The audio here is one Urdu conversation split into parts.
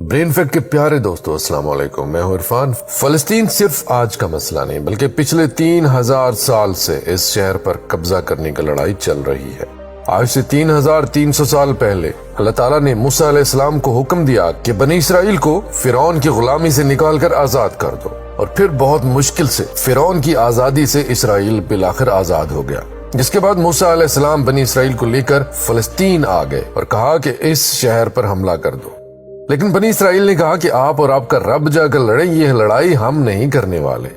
برین فیکٹ کے پیارے دوستو السلام علیکم، میں ہوں عرفان۔ فلسطین صرف آج کا مسئلہ نہیں بلکہ پچھلے 3000 سال سے اس شہر پر قبضہ کرنے کی لڑائی چل رہی ہے۔ آج سے 3300 سال پہلے اللہ تعالیٰ نے موسیٰ علیہ السلام کو حکم دیا کہ بنی اسرائیل کو فرعون کی غلامی سے نکال کر آزاد کر دو، اور پھر بہت مشکل سے فرعون کی آزادی سے اسرائیل بالآخر آزاد ہو گیا۔ جس کے بعد موسیٰ علیہ السلام بنی اسرائیل کو لے کر فلسطین آ گئے اور کہا کہ اس شہر پر حملہ کر دو، لیکن بنی اسرائیل نے کہا کہ آپ اور آپ کا رب جا کر لڑیں، یہ لڑائی ہم نہیں کرنے والے،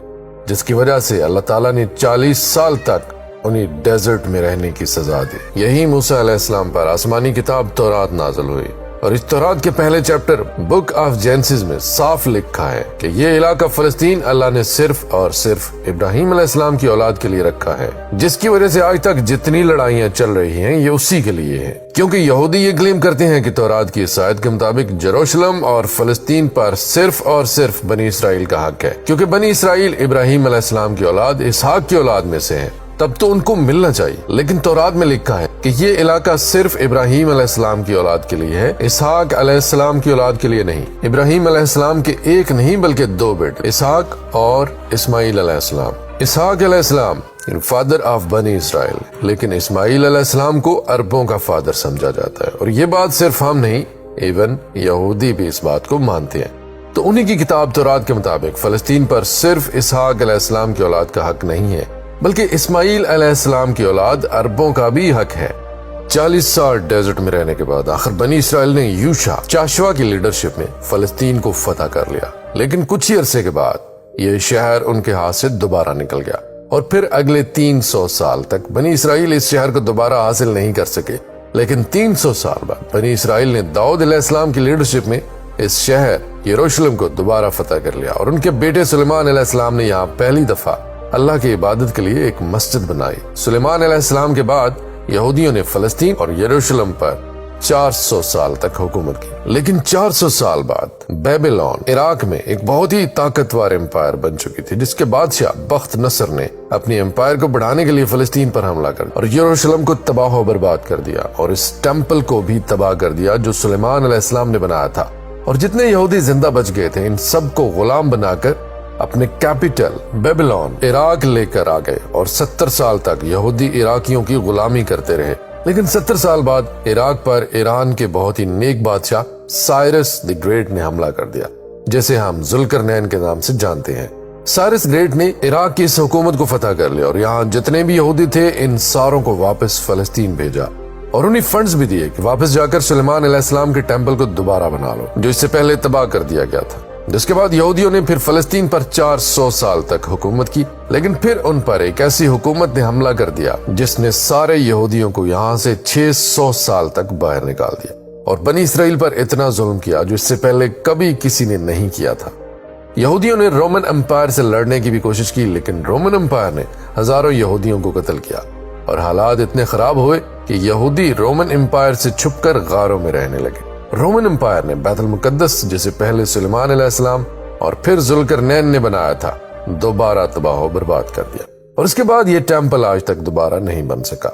جس کی وجہ سے اللہ تعالیٰ نے 40 سال تک انہیں ڈیزرٹ میں رہنے کی سزا دی۔ یہی موسیٰ علیہ السلام پر آسمانی کتاب تورات نازل ہوئی، اور اس تورات کے پہلے چیپٹر بک آف جینسز میں صاف لکھا ہے کہ یہ علاقہ فلسطین اللہ نے صرف اور صرف ابراہیم علیہ السلام کی اولاد کے لیے رکھا ہے، جس کی وجہ سے آج تک جتنی لڑائیاں چل رہی ہیں یہ اسی کے لیے ہے، کیونکہ یہودی یہ کلیم کرتے ہیں کہ تورات کی اس آیت کے مطابق یروشلم اور فلسطین پر صرف اور صرف بنی اسرائیل کا حق ہے، کیونکہ بنی اسرائیل ابراہیم علیہ السلام کی اولاد اسحاق کی اولاد میں سے ہیں، تب تو ان کو ملنا چاہیے۔ لیکن تورات میں لکھا ہے کہ یہ علاقہ صرف ابراہیم علیہ السلام کی اولاد کے لیے ہے، اسحاق علیہ السلام کی اولاد کے لیے نہیں۔ ابراہیم علیہ السلام کے ایک نہیں بلکہ 2 بیٹے، اسحاق اور اسماعیل علیہ السلام۔ اسحاق علیہ السلام فادر آف بنی اسرائیل، لیکن اسماعیل علیہ السلام کو عربوں کا فادر سمجھا جاتا ہے، اور یہ بات صرف ہم نہیں، ایون یہودی بھی اس بات کو مانتے ہیں۔ تو انہی کی کتاب تورات کے مطابق فلسطین پر صرف اسحاق علیہ السلام کی اولاد کا حق نہیں ہے، بلکہ اسماعیل علیہ السلام کی اولاد عربوں کا بھی حق ہے۔ 40 سال ڈیزرٹ میں رہنے کے بعد آخر بنی اسرائیل نے یوشع چاشوا کی لیڈرشپ میں فلسطین کو فتح کر لیا، لیکن کچھ ہی عرصے کے بعد یہ شہر ان کے ہاتھ سے دوبارہ نکل گیا، اور پھر اگلے 300 سال تک بنی اسرائیل اس شہر کو دوبارہ حاصل نہیں کر سکے۔ لیکن 300 سال بعد بنی اسرائیل نے داؤد علیہ السلام کی لیڈرشپ میں اس شہر یروشلم کو دوبارہ فتح کر لیا، اور ان کے بیٹے سلیمان علیہ السلام نے یہاں پہلی دفعہ اللہ کی عبادت کے لیے ایک مسجد بنائی۔ سلیمان علیہ السلام کے بعد یہودیوں نے فلسطین اور یروشلم پر 400 سال تک حکومت کی، لیکن 400 سال بعد بیبلون عراق میں ایک بہت ہی طاقتور امپائر بن چکی تھی، جس کے بادشاہ بخت نصر نے اپنی امپائر کو بڑھانے کے لیے فلسطین پر حملہ کر اور یروشلم کو تباہ و برباد کر دیا، اور اس ٹیمپل کو بھی تباہ کر دیا جو سلیمان علیہ السلام نے بنایا تھا۔ اور جتنے یہودی زندہ بچ گئے تھے ان سب کو غلام بنا کر اپنے کیپٹل بیبلون عراق لے کر آ گئے، اور 70 سال تک یہودی عراقیوں کی غلامی کرتے رہے۔ لیکن 70 سال بعد عراق پر ایران کے بہت ہی نیک بادشاہ سائرس دی گریٹ نے حملہ کر دیا، جسے ہم ذوالقرنین کے نام سے جانتے ہیں۔ سائرس گریٹ نے عراق کی اس حکومت کو فتح کر لیا، اور یہاں جتنے بھی یہودی تھے ان ساروں کو واپس فلسطین بھیجا، اور انہیں فنڈز بھی دیے کہ واپس جا کر سلیمان علیہ السلام کے ٹیمپل کو دوبارہ بنا لو، جو اس سے پہلے تباہ کر دیا گیا تھا۔ جس کے بعد یہودیوں نے پھر فلسطین پر 400 سال تک حکومت کی، لیکن پھر ان پر ایک ایسی حکومت نے حملہ کر دیا جس نے سارے یہودیوں کو یہاں سے 600 سال تک باہر نکال دیا، اور بنی اسرائیل پر اتنا ظلم کیا جو اس سے پہلے کبھی کسی نے نہیں کیا تھا۔ یہودیوں نے رومن امپائر سے لڑنے کی بھی کوشش کی، لیکن رومن امپائر نے ہزاروں یہودیوں کو قتل کیا، اور حالات اتنے خراب ہوئے کہ یہودی رومن امپائر سے چھپ کر غاروں میں رہنے لگے۔ رومن امپائر نے بیت المقدس، جسے پہلے سلیمان علیہ السلام اور پھر ذوالقرنین نے بنایا تھا، دوبارہ تباہ و برباد کر دیا، اور اس کے بعد یہ ٹیمپل آج تک دوبارہ نہیں بن سکا۔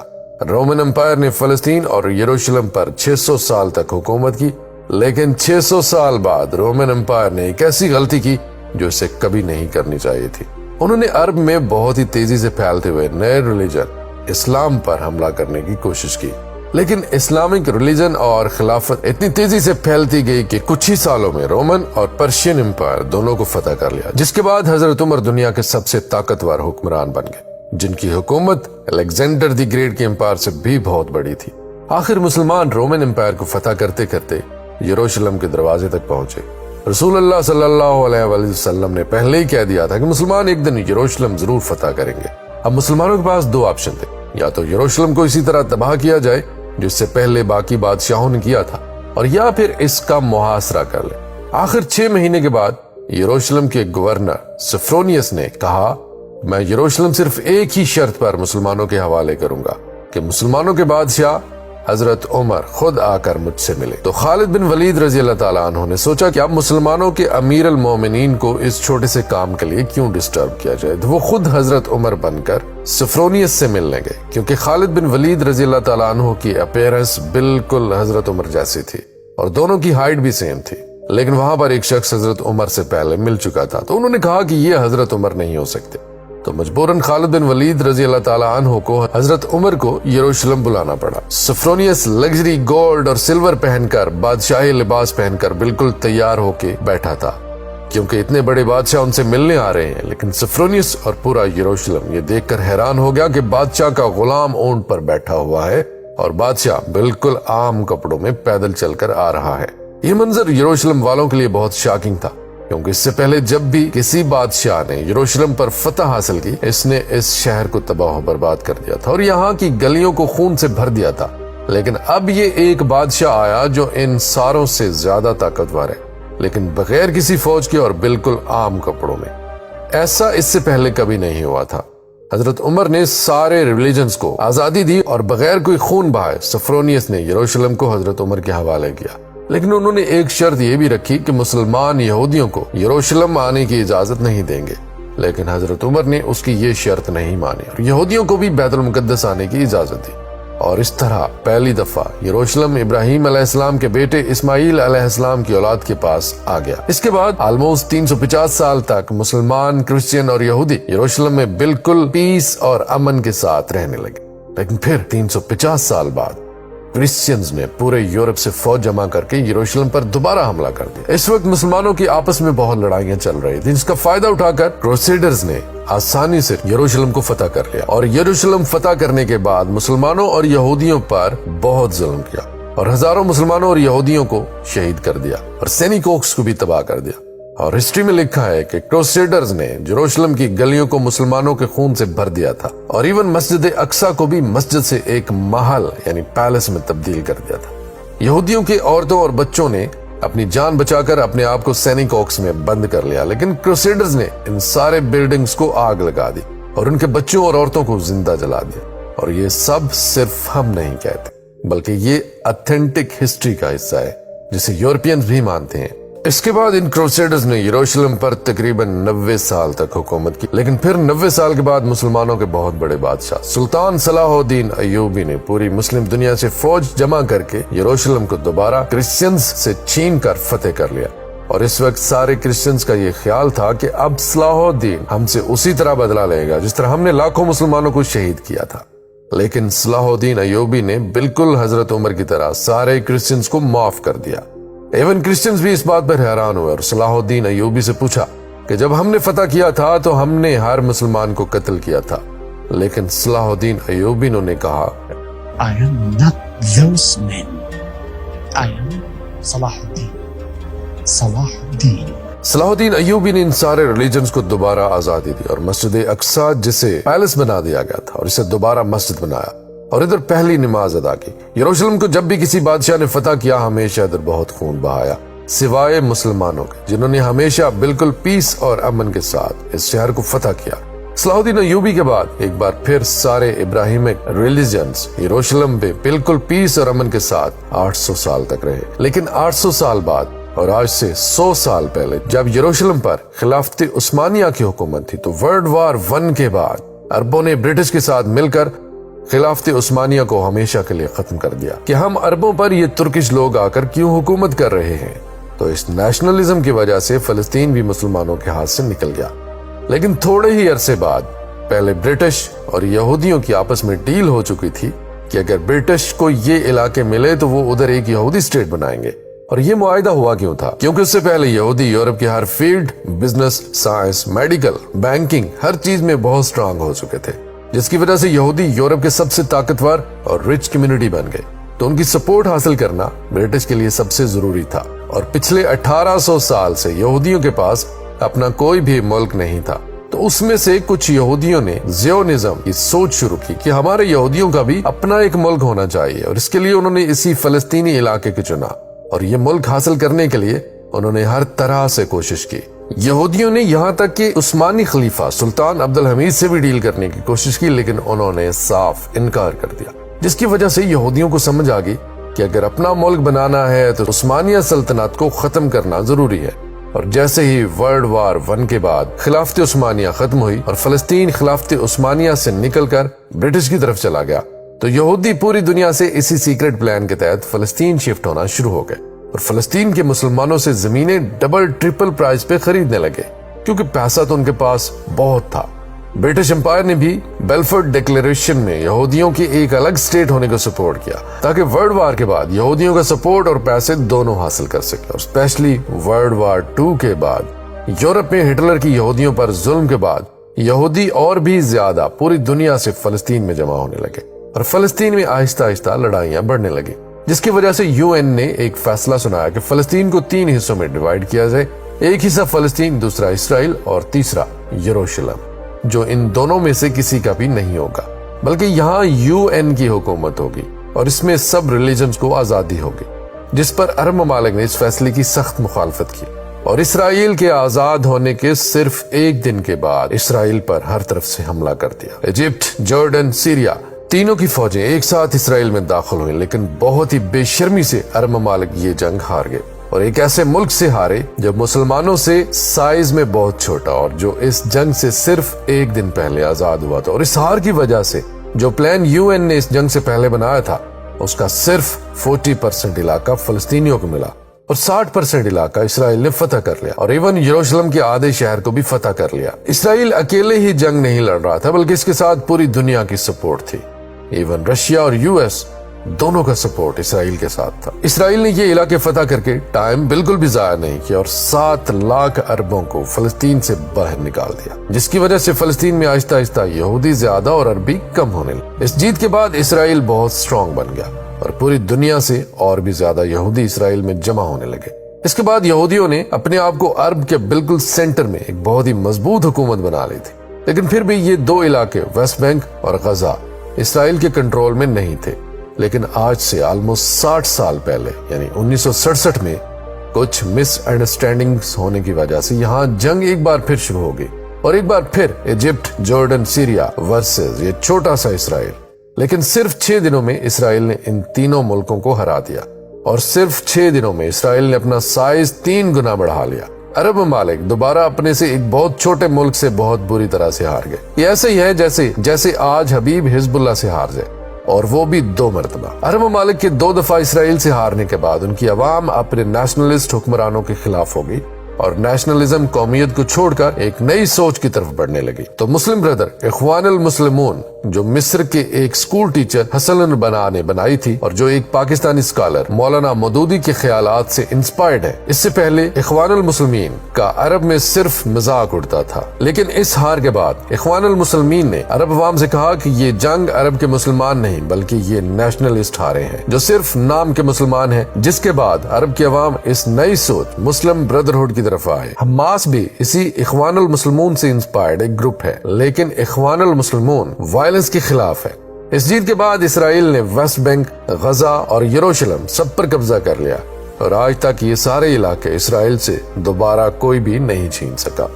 رومن امپائر نے فلسطین اور یروشلم پر 600 سال تک حکومت کی، لیکن 600 سال بعد رومن امپائر نے ایک ایسی غلطی کی جو اسے کبھی نہیں کرنی چاہیے تھی۔ انہوں نے عرب میں بہت ہی تیزی سے پھیلتے ہوئے نئے ریلیجن اسلام پر حملہ کرنے کی کوشش کی، لیکن اسلامک ریلیجن اور خلافت اتنی تیزی سے پھیلتی گئی کہ کچھ ہی سالوں میں رومن اور پرشین امپائر دونوں کو فتح کر لیا، جس کے بعد حضرت عمر دنیا کے سب سے طاقتور حکمران بن گئے، جن کی حکومت الیگزینڈر دی گریٹ کے امپائر سے بھی بہت بڑی تھی۔ آخر مسلمان رومن امپائر کو فتح کرتے کرتے یروشلم کے دروازے تک پہنچے۔ رسول اللہ صلی اللہ علیہ وآلہ وسلم نے پہلے ہی کہہ دیا تھا کہ مسلمان ایک دن یروشلم ضرور فتح کریں گے۔ اب مسلمانوں کے پاس 2 آپشن تھے، یا تو یروشلم کو اسی طرح تباہ کیا جائے جس سے پہلے باقی بادشاہوں نے کیا تھا، اور یا پھر اس کا محاصرہ کر لے۔ آخر 6 مہینے کے بعد یروشلم کے گورنر سفرونیس نے کہا، میں یروشلم صرف ایک ہی شرط پر مسلمانوں کے حوالے کروں گا کہ مسلمانوں کے بادشاہ حضرت عمر خود آ کر مجھ سے ملے۔ تو خالد بن ولید رضی اللہ تعالیٰ عنہ نے سوچا کہ اب مسلمانوں کے امیر المومنین کو اس چھوٹے سے کام کے لیے کیوں ڈسٹرب کیا جائے، تو وہ خود حضرت عمر بن کر سفرونیس سے ملنے گئے، کیونکہ خالد بن ولید رضی اللہ تعالیٰ عنہ کی اپیرنس بالکل حضرت عمر جیسی تھی، اور دونوں کی ہائٹ بھی سیم تھی۔ لیکن وہاں پر ایک شخص حضرت عمر سے پہلے مل چکا تھا، تو انہوں نے کہا کہ یہ حضرت عمر نہیں ہو سکتے، تو مجبوراً خالد بن ولید رضی اللہ تعالیٰ عنہ کو حضرت عمر کو یروشلم بلانا پڑا۔ سفرونیس لگژری گولڈ اور سلور پہن کر، بادشاہی لباس پہن کر بالکل تیار ہو کے بیٹھا تھا، کیونکہ اتنے بڑے بادشاہ ان سے ملنے آ رہے ہیں۔ لیکن سفرونیس اور پورا یروشلم یہ دیکھ کر حیران ہو گیا کہ بادشاہ کا غلام اونٹ پر بیٹھا ہوا ہے اور بادشاہ بالکل عام کپڑوں میں پیدل چل کر آ رہا ہے۔ یہ منظر یروشلم والوں کے لیے بہت شاکنگ تھا، کیونکہ اس سے پہلے جب بھی کسی بادشاہ نے یروشلم پر فتح حاصل کی، اس نے اس شہر کو تباہ و برباد کر دیا تھا اور یہاں کی گلیوں کو خون سے بھر دیا تھا۔ لیکن اب یہ ایک بادشاہ آیا جو ان ساروں سے زیادہ طاقتور ہے، لیکن بغیر کسی فوج کے اور بالکل عام کپڑوں میں۔ ایسا اس سے پہلے کبھی نہیں ہوا تھا۔ حضرت عمر نے سارے ریلیجنز کو آزادی دی اور بغیر کوئی خون بہائے سفرونیس نے یروشلم کو حضرت عمر کے حوالے کیا، لیکن انہوں نے ایک شرط یہ بھی رکھی کہ مسلمان یہودیوں کو یروشلم آنے کی اجازت نہیں دیں گے۔ لیکن حضرت عمر نے اس کی یہ شرط نہیں مانی اور یہودیوں کو بھی بیت المقدس آنے کی اجازت دی، اور اس طرح پہلی دفعہ یروشلم ابراہیم علیہ السلام کے بیٹے اسماعیل علیہ السلام کی اولاد کے پاس آ گیا۔ اس کے بعد آلموسٹ 350 سال تک مسلمان، کرسچین اور یہودی یروشلم میں بالکل پیس اور امن کے ساتھ رہنے لگے۔ لیکن پھر 350 سال بعد کرسچینز نے پورے یورپ سے فوج جمع کر کے یروشلم پر دوبارہ حملہ کر دیا۔ اس وقت مسلمانوں کی آپس میں بہت لڑائیاں چل رہی تھیں، جس کا فائدہ اٹھا کر کروسیڈرز نے آسانی سے یروشلم کو فتح کر لیا، اور یروشلم فتح کرنے کے بعد مسلمانوں اور یہودیوں پر بہت ظلم کیا اور ہزاروں مسلمانوں اور یہودیوں کو شہید کر دیا اور سینیکوکس کو بھی تباہ کر دیا۔ اور ہسٹری میں لکھا ہے کہ کروسیڈرز نے یروشلم کی گلیوں کو مسلمانوں کے خون سے بھر دیا تھا، اور ایون مسجد اقصی کو بھی مسجد سے ایک محل یعنی پیلس میں تبدیل کر دیا تھا۔ یہودیوں کے عورتوں اور بچوں نے اپنی جان بچا کر اپنے آپ کو سینیکوکس میں بند کر لیا، لیکن کروسیڈرز نے ان سارے بلڈنگز کو آگ لگا دی اور ان کے بچوں اور عورتوں کو زندہ جلا دیا۔ اور یہ سب صرف ہم نہیں کہتے، بلکہ یہ اتھینٹک ہسٹری کا حصہ ہے جسے یورپینز بھی مانتے ہیں۔ اس کے بعد ان کروسیڈرز نے یروشلم پر تقریباً 90 سال تک حکومت کی، لیکن پھر 90 سال کے بعد مسلمانوں کے بہت بڑے بادشاہ سلطان صلاح الدین ایوبی نے پوری مسلم دنیا سے فوج جمع کر کے یروشلم کو دوبارہ کرسچنز سے چھین کر فتح کر لیا۔ اور اس وقت سارے کرسچنز کا یہ خیال تھا کہ اب صلاح الدین ہم سے اسی طرح بدلہ لے گا جس طرح ہم نے لاکھوں مسلمانوں کو شہید کیا تھا۔ لیکن صلاح الدین ایوبی نے بالکل حضرت عمر کی طرح سارے کرسچنز کو معاف کر دیا۔ ایون کرسچنز بھی اس بات پر حیران ہوئے اور صلاح الدین ایوبی سے پوچھا کہ جب ہم نے فتح کیا تھا تو ہم نے ہر مسلمان کو قتل کیا تھا، لیکن صلاح الدین ایوبی نے کہا I am not those men. I am Salah Ad-Din. Salah Ad-Din. صلاح الدین ایوبی نے ان سارے ریلیجنز کو دوبارہ آزادی دی اور مسجد اقصی جسے پیلس بنا دیا گیا تھا اور اسے دوبارہ مسجد بنایا اور ادھر پہلی نماز ادا کی۔ یروشلم کو جب بھی کسی بادشاہ نے فتح کیا ہمیشہ ادھر بہت خون بہایا، سوائے مسلمانوں کے جنہوں نے ہمیشہ بالکل پیس اور امن کے ساتھ اس شہر کو فتح کیا۔ صلاح الدین ایوبی کے بعد ایک بار پھر سارے ابراہیمک ریلیجنز یروشلم پہ بالکل پیس اور امن کے ساتھ 800 سال تک رہے۔ لیکن 800 سال بعد اور آج سے 100 سال پہلے جب یروشلم پر خلافت عثمانیہ کی حکومت تھی، تو ورلڈ وار 1 کے بعد عربوں نے برٹش کے ساتھ مل کر خلافت عثمانیہ کو ہمیشہ کے لیے ختم کر دیا کہ ہم عربوں پر یہ ترکش لوگ آ کر کیوں حکومت کر رہے ہیں۔ تو اس نیشنلزم کی وجہ سے فلسطین بھی مسلمانوں کے ہاتھ سے نکل گیا۔ لیکن تھوڑے ہی عرصے بعد پہلے برٹش اور یہودیوں کی آپس میں ڈیل ہو چکی تھی کہ اگر برٹش کو یہ علاقے ملے تو وہ ادھر ایک یہودی اسٹیٹ بنائیں گے۔ اور یہ معاہدہ ہوا کیوں تھا؟ کیونکہ اس سے پہلے یہودی یورپ کے ہر field, business, science, medical, banking, ہر چیز میں بہت سٹرانگ ہو چکے تھے، جس کی وجہ سے یہودی یورپ کے سب سے طاقتور اور رچ کمیونٹی بن گئے۔ تو ان کی سپورٹ حاصل کرنا برٹش کے لیے سب سے ضروری تھا، اور پچھلے 1800 سال سے یہودیوں کے پاس اپنا کوئی بھی ملک نہیں تھا۔ تو اس میں سے کچھ یہودیوں نے زیونزم کی سوچ شروع کی کہ ہمارے یہودیوں کا بھی اپنا ایک ملک ہونا چاہیے، اور اس کے لیے انہوں نے اسی فلسطینی علاقے کو چنا، اور یہ ملک حاصل کرنے کے لیے انہوں نے ہر طرح سے کوشش کی۔ یہودیوں نے یہاں تک کہ عثمانی خلیفہ سلطان عبدالحمید سے بھی ڈیل کرنے کی کوشش کی، لیکن انہوں نے صاف انکار کر دیا، جس کی وجہ سے یہودیوں کو سمجھ آ گئی کہ اگر اپنا ملک بنانا ہے تو عثمانیہ سلطنت کو ختم کرنا ضروری ہے۔ اور جیسے ہی ورلڈ وار 1 کے بعد خلافت عثمانیہ ختم ہوئی اور فلسطین خلافت عثمانیہ سے نکل کر برٹش کی طرف چلا گیا، تو یہودی پوری دنیا سے اسی سیکرٹ پلان کے تحت فلسطین شفٹ ہونا شروع ہو گئے۔ اور فلسطین کے مسلمانوں سے زمینیں ڈبل ٹرپل پرائز پہ خریدنے لگے کیونکہ پیسہ تو ان کے پاس بہت تھا۔ برٹش امپائر نے بھی بیلفورڈ ڈکلیریشن میں یہودیوں کی ایک الگ سٹیٹ ہونے کو سپورٹ کیا تاکہ ورلڈ وار کے بعد یہودیوں کا سپورٹ اور پیسے دونوں حاصل کر سکے، اور اسپیشلی ورلڈ وار 2 کے بعد یورپ میں ہٹلر کی یہودیوں پر ظلم کے بعد یہودی اور بھی زیادہ پوری دنیا سے فلسطین میں جمع ہونے لگے اور فلسطین میں آہستہ آہستہ لڑائیاں بڑھنے لگی، جس کی وجہ سے UN نے ایک فیصلہ سنایا کہ فلسطین کو 3 حصوں میں ڈیوائیڈ کیا جائے، ایک حصہ فلسطین، دوسرا اسرائیل اور تیسرا یروشلم، جو ان دونوں میں سے کسی کا بھی نہیں ہوگا بلکہ یہاں UN کی حکومت ہوگی اور اس میں سب ریلیجنز کو آزادی ہوگی، جس پر عرب ممالک نے اس فیصلے کی سخت مخالفت کی اور اسرائیل کے آزاد ہونے کے صرف ایک دن کے بعد اسرائیل پر ہر طرف سے حملہ کر دیا۔ ایجپٹ، جارڈن، سیریا، تینوں کی فوجیں ایک ساتھ اسرائیل میں داخل ہوئیں، لیکن بہت ہی بے شرمی سے عرب ممالک یہ جنگ ہار گئے اور ایک ایسے ملک سے ہارے جو مسلمانوں سے سائز میں بہت چھوٹا اور جو اس جنگ سے صرف ایک دن پہلے آزاد ہوا تھا، اور اس ہار کی وجہ سے جو پلان UN نے اس جنگ سے پہلے بنایا تھا اس کا صرف 40% علاقہ فلسطینیوں کو ملا اور 60% علاقہ اسرائیل نے فتح کر لیا، اور ایون یروشلم کے آدھے شہر کو بھی فتح کر لیا۔ اسرائیل اکیلے ہی جنگ نہیں لڑ رہا تھا بلکہ اس کے ساتھ پوری دنیا کی سپورٹ تھی، ایون رشیا اور US دونوں کا سپورٹ اسرائیل کے ساتھ تھا۔ اسرائیل نے یہ علاقے فتح کر کے ٹائم بالکل بھی ضائع نہیں کیا اور 7 لاکھ عربوں کو فلسطین سے باہر نکال دیا، جس کی وجہ سے فلسطین میں آہستہ آہستہ یہودی زیادہ اور عربی کم ہونے لگے۔ اس جیت کے بعد اسرائیل بہت سٹرونگ بن گیا اور پوری دنیا سے اور بھی زیادہ یہودی اسرائیل میں جمع ہونے لگے۔ اس کے بعد یہودیوں نے اپنے آپ کو عرب کے بالکل سینٹر میں ایک بہت ہی مضبوط حکومت بنا لی تھی، لیکن پھر بھی یہ 2 علاقے ویسٹ بینک اور غزہ اسرائیل کے کنٹرول میں نہیں تھے۔ لیکن آج سے آلموسٹ 60 سال پہلے یعنی 1967 میں کچھ مس انڈرسٹینڈنگز ہونے کی وجہ سے یہاں جنگ ایک بار پھر شروع ہو گئی اور ایک بار پھر ایجپٹ، جارڈن، سیریا ورسز یہ چھوٹا سا اسرائیل، لیکن صرف 6 دنوں میں اسرائیل نے ان تینوں ملکوں کو ہرا دیا اور صرف 6 دنوں میں اسرائیل نے اپنا سائز 3 گنا بڑھا لیا۔ عرب ممالک دوبارہ اپنے سے ایک بہت چھوٹے ملک سے بہت بری طرح سے ہار گئے۔ یہ ایسے ہی ہے جیسے آج حبیب حزب اللہ سے ہار جائے، اور وہ بھی 2 مرتبہ۔ عرب ممالک کے 2 دفعہ اسرائیل سے ہارنے کے بعد ان کی عوام اپنے نیشنلسٹ حکمرانوں کے خلاف ہو گئی اور نیشنلزم قومیت کو چھوڑ کر ایک نئی سوچ کی طرف بڑھنے لگی۔ تو مسلم بردر اخوان المسلمون جو مصر کے ایک سکول ٹیچر حسن البنا نے بنائی تھی اور جو ایک پاکستانی اسکالر مولانا مودودی کے خیالات سے انسپائرڈ ہے، اس سے پہلے اخوان المسلمین کا عرب میں صرف مذاق اڑتا تھا، لیکن اس ہار کے بعد اخوان المسلمین نے عرب عوام سے کہا کہ یہ جنگ عرب کے مسلمان نہیں بلکہ یہ نیشنلسٹ ہارے ہیں جو صرف نام کے مسلمان ہیں، جس کے بعد عرب کی عوام اس نئی سوچ مسلم بردرہڈ کی طرف آئے۔ حماس بھی اسی اخوان المسلمون سے انسپائرڈ ایک گروپ ہے، لیکن اخوان المسلمون وائلنس کے خلاف ہے۔ اس جیت کے بعد اسرائیل نے ویسٹ بینک، غزہ اور یروشلم سب پر قبضہ کر لیا اور آج تک یہ سارے علاقے اسرائیل سے دوبارہ کوئی بھی نہیں چھین سکا۔